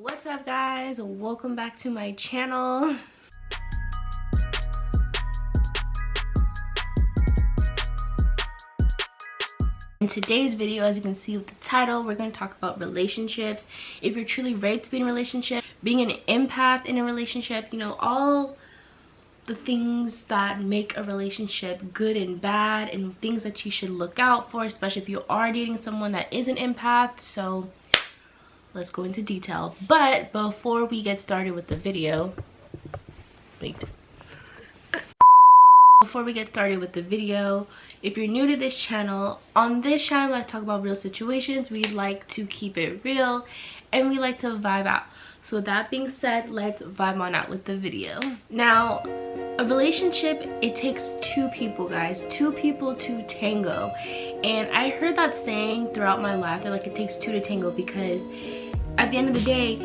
What's up, guys? Welcome back to my channel. In today's video, as you can see with the title, we're going to talk about relationships. If you're truly ready to be in a relationship, being an empath in a relationship, you know, all the things that make a relationship good and bad, and things that you should look out for, especially if you are dating someone that is an empath. So let's go into detail. But before we get started with the video, if you're new to this channel, on this channel I talk about real situations. We like to keep it real and we like to vibe out. So with that being said, let's vibe on out with the video. Now, a relationship, it takes two people, guys. Two people to tango. And I heard that saying throughout my life, that like it takes two to tango, because at the end of the day,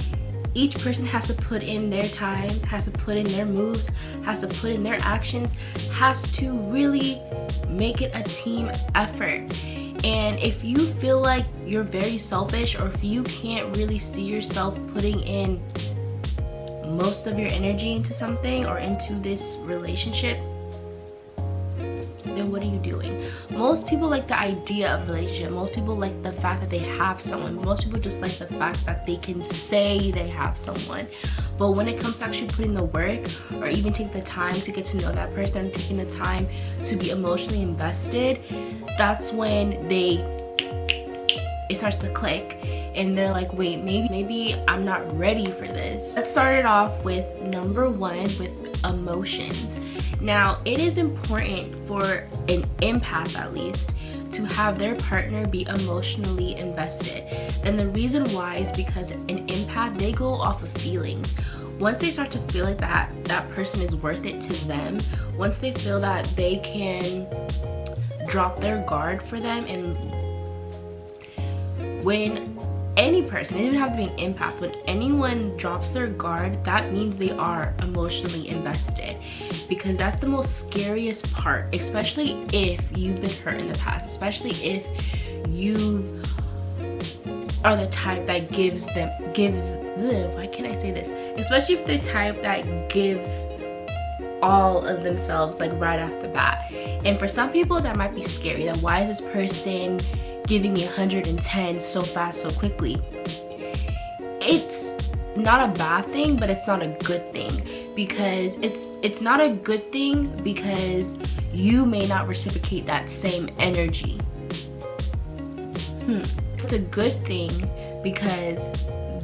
each person has to put in their time, has to put in their moves, has to put in their actions, has to really make it a team effort. And if you feel like you're very selfish, or if you can't really see yourself putting in most of your energy into something or into this relationship, then what are you doing? Most people like the idea of a relationship. Most people like the fact that they have someone. Most people just like the fact that they can say they have someone. But when it comes to actually putting the work, or even take the time to get to know that person, taking the time to be emotionally invested, that's when it starts to click. And they're like, wait, maybe I'm not ready for this. Let's start it off with number one, with emotions. Now, it is important for an empath, at least, to have their partner be emotionally invested. And the reason why is because an empath, they go off of feelings. Once they start to feel like that person is worth it to them, once they feel that they can drop their guard for them, and when any person, it doesn't have to be an empath, when anyone drops their guard, that means they are emotionally invested. Because that's the most scariest part, especially if you've been hurt in the past, especially if you are the type that why can't I say this? Especially if they're the type that gives all of themselves like right off the bat. And for some people that might be scary, that why is this person giving me 110 so fast, so quickly? It's not a bad thing, but it's not a good thing, because it's not a good thing because you may not reciprocate that same energy. It's a good thing because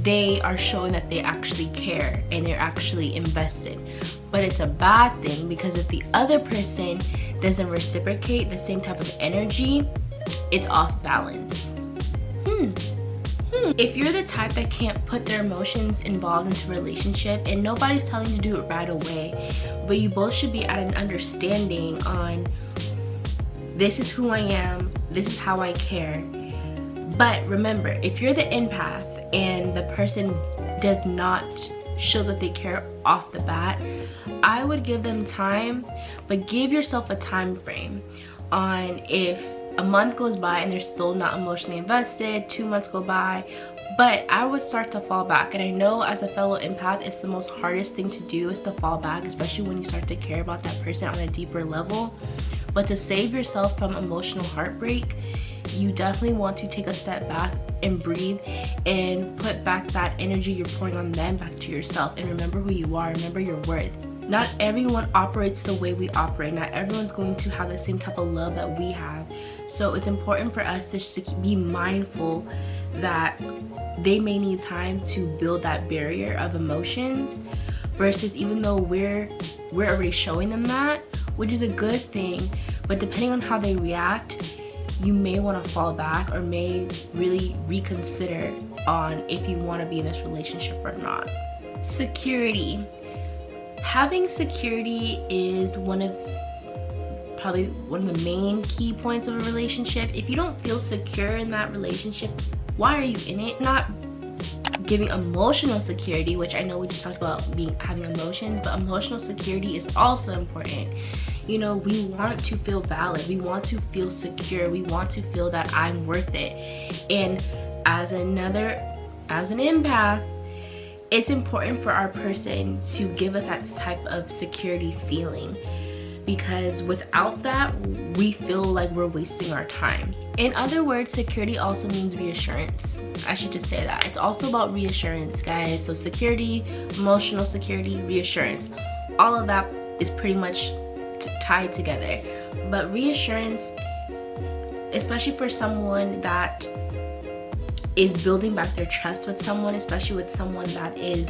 they are showing that they actually care and they're actually invested. But it's a bad thing because if the other person doesn't reciprocate the same type of energy, it's off balance. If you're the type that can't put their emotions involved into a relationship, and nobody's telling you to do it right away, but you both should be at an understanding on, this is who I am, this is how I care. But remember, if you're the empath and the person does not show that they care off the bat, I would give them time, but give yourself a time frame on, if a month goes by and they're still not emotionally invested, 2 months go by, but I would start to fall back. And I know as a fellow empath, it's the most hardest thing to do, is to fall back, especially when you start to care about that person on a deeper level. But to save yourself from emotional heartbreak, you definitely want to take a step back and breathe and put back that energy you're pouring on them back to yourself. And remember who you are, remember your worth. Not everyone operates the way we operate. Not everyone's going to have the same type of love that we have. So it's important for us to be mindful that they may need time to build that barrier of emotions, versus even though we're already showing them that, which is a good thing, but depending on how they react, you may want to fall back or may really reconsider on if you want to be in this relationship or not. Security. Having security is probably one of the main key points of a relationship. If you don't feel secure in that relationship, why are you in it? Not giving emotional security, which I know we just talked about having emotions, but emotional security is also important. You know, we want to feel valid, we want to feel secure, we want to feel that I'm worth it. And as an empath, it's important for our person to give us that type of security feeling, because without that, we feel like we're wasting our time. In other words, security also means reassurance. I should just say that. It's also about reassurance, guys. So security, emotional security, reassurance. All of that is pretty much tied together. But reassurance, especially for someone that is building back their trust with someone, especially with someone that is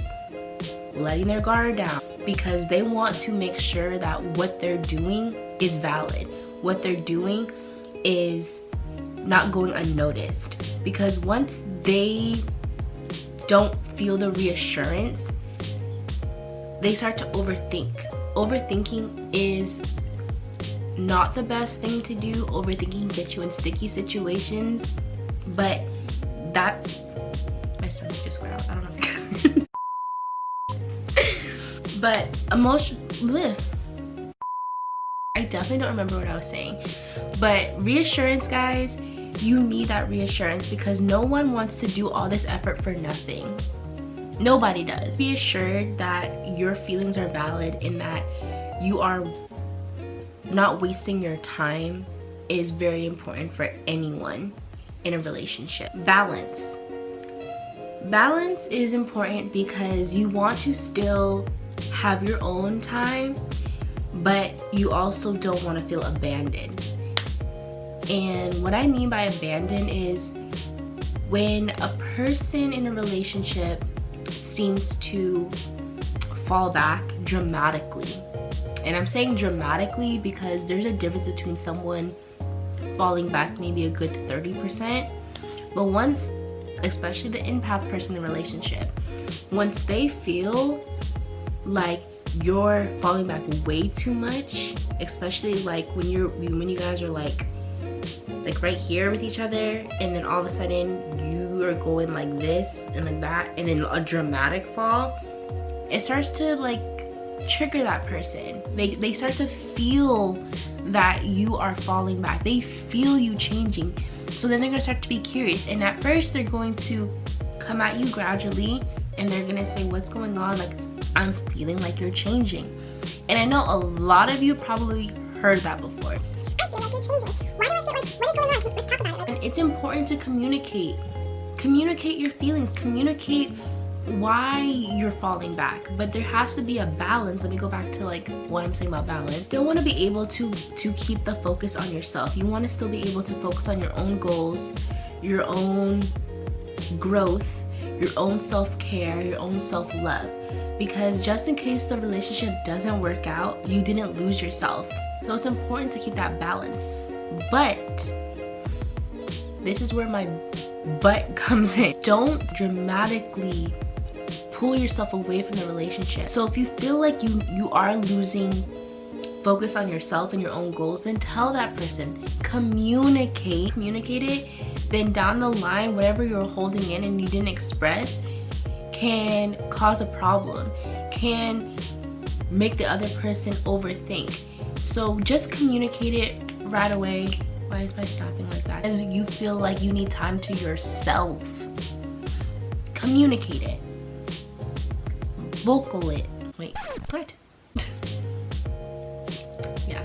letting their guard down, because they want to make sure that what they're doing is valid. What they're doing is not going unnoticed. Because once they don't feel the reassurance, they start to overthink. Overthinking is not the best thing to do. Overthinking gets you in sticky situations, but that, my stomach just went out, I don't know if you but I definitely don't remember what I was saying. But reassurance, guys, you need that reassurance, because no one wants to do all this effort for nothing. Nobody does. Be assured that your feelings are valid and that you are not wasting your time is very important for anyone in a relationship. Balance is important because you want to still have your own time, but you also don't want to feel abandoned. And what I mean by abandoned is when a person in a relationship seems to fall back dramatically. And I'm saying dramatically because there's a difference between someone falling back maybe a good 30%, but once, especially the empath person in a relationship, once they feel like you're falling back way too much, especially like when you guys are like right here with each other, and then all of a sudden you are going like this and like that, and then a dramatic fall, it starts to like trigger that person. They start to feel that you are falling back. They feel you changing. So then they're gonna start to be curious, and at first they're going to come at you gradually, and they're gonna say, what's going on? Like, I'm feeling like you're changing. And I know a lot of you probably heard that before. I feel like you're changing. Why do I feel like, what is going on? Let's talk about it. And it's important to communicate. Communicate your feelings. Communicate why you're falling back. But there has to be a balance. Let me go back to like what I'm saying about balance. You still want to be able to keep the focus on yourself. You want to still be able to focus on your own goals, your own growth, your own self-care, your own self-love. Because just in case the relationship doesn't work out, you didn't lose yourself. So it's important to keep that balance. But this is where my but comes in. Don't dramatically pull yourself away from the relationship. So if you feel like you are losing focus on yourself and your own goals, then tell that person. Communicate it. Then down the line, whatever you're holding in and you didn't express can cause a problem, can make the other person overthink. So just communicate it right away. Why is my stopping like that? As you feel like you need time to yourself. Communicate it. Vocal it. Wait, what? Yeah,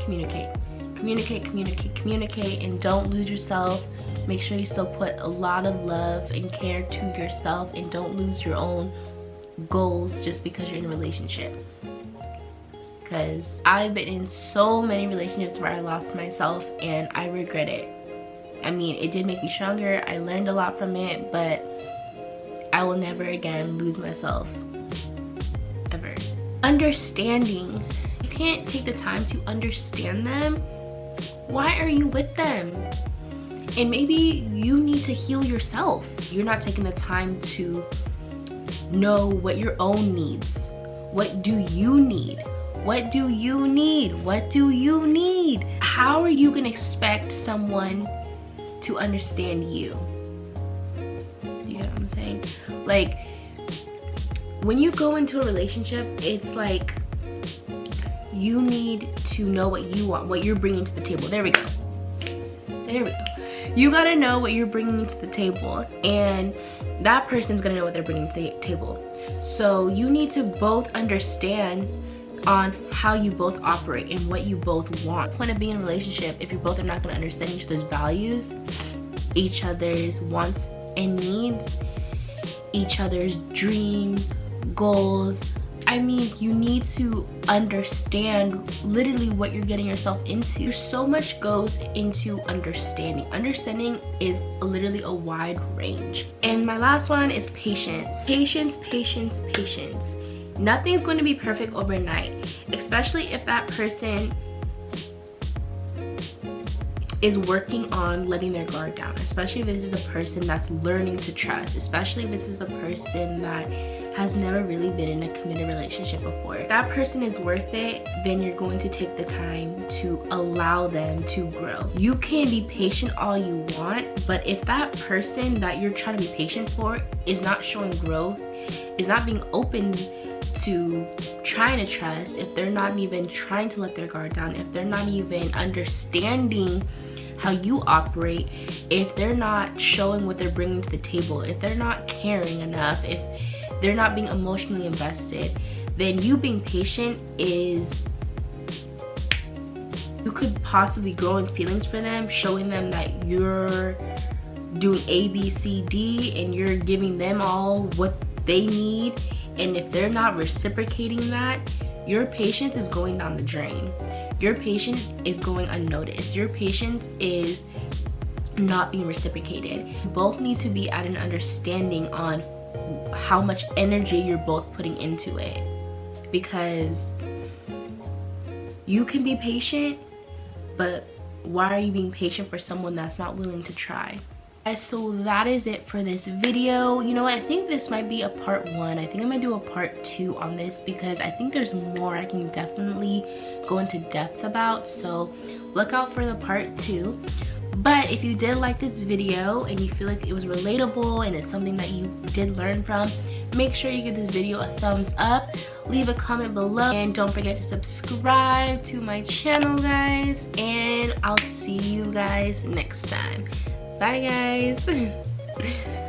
communicate. Communicate, and don't lose yourself. Make sure you still put a lot of love and care to yourself, and don't lose your own goals just because you're in a relationship. Because I've been in so many relationships where I lost myself and I regret it. I mean, it did make me stronger. I learned a lot from it, but I will never again lose myself. Ever. Understanding. You can't take the time to understand them. Why are you with them? And maybe you need to heal yourself. You're not taking the time to know what your own needs. What do you need? What do you need? What do you need? How are you gonna expect someone to understand you? Do you know what I'm saying? Like, when you go into a relationship, it's like you need to know what you want, what you're bringing to the table. There we go. You gotta know what you're bringing to the table. And that person's gonna know what they're bringing to the table. So you need to both understand on how you both operate and what you both want. The point of being in a relationship, if you both are not going to understand each other's values, each other's wants and needs, each other's dreams, goals, I mean, you need to understand literally what you're getting yourself into. There's so much goes into understanding. Understanding is literally a wide range. And my last one is patience. Patience, patience, patience. Nothing's going to be perfect overnight, especially if that person is working on letting their guard down, especially if this is a person that's learning to trust, especially if this is a person that has never really been in a committed relationship before. If that person is worth it, then you're going to take the time to allow them to grow. You can be patient all you want, but if that person that you're trying to be patient for is not showing growth, is not being open to trying to trust, if they're not even trying to let their guard down, if they're not even understanding how you operate, if they're not showing what they're bringing to the table, if they're not caring enough, if they're not being emotionally invested, then you being patient is, you could possibly grow in feelings for them, showing them that you're doing A, B, C, D, and you're giving them all what they need. And if they're not reciprocating that, your patience is going down the drain. Your patience is going unnoticed. Your patience is not being reciprocated. You both need to be at an understanding on how much energy you're both putting into it, because you can be patient, but why are you being patient for someone that's not willing to try? So that is it for this video. You know what, I think this might be a part 1. I think I'm gonna do a part 2 on this, because I think there's more I can definitely go into depth about, so look out for the part 2. But if you did like this video and you feel like it was relatable and it's something that you did learn from, make sure you give this video a thumbs up, leave a comment below, and don't forget to subscribe to my channel, guys, and I'll see you guys next time. Bye, guys.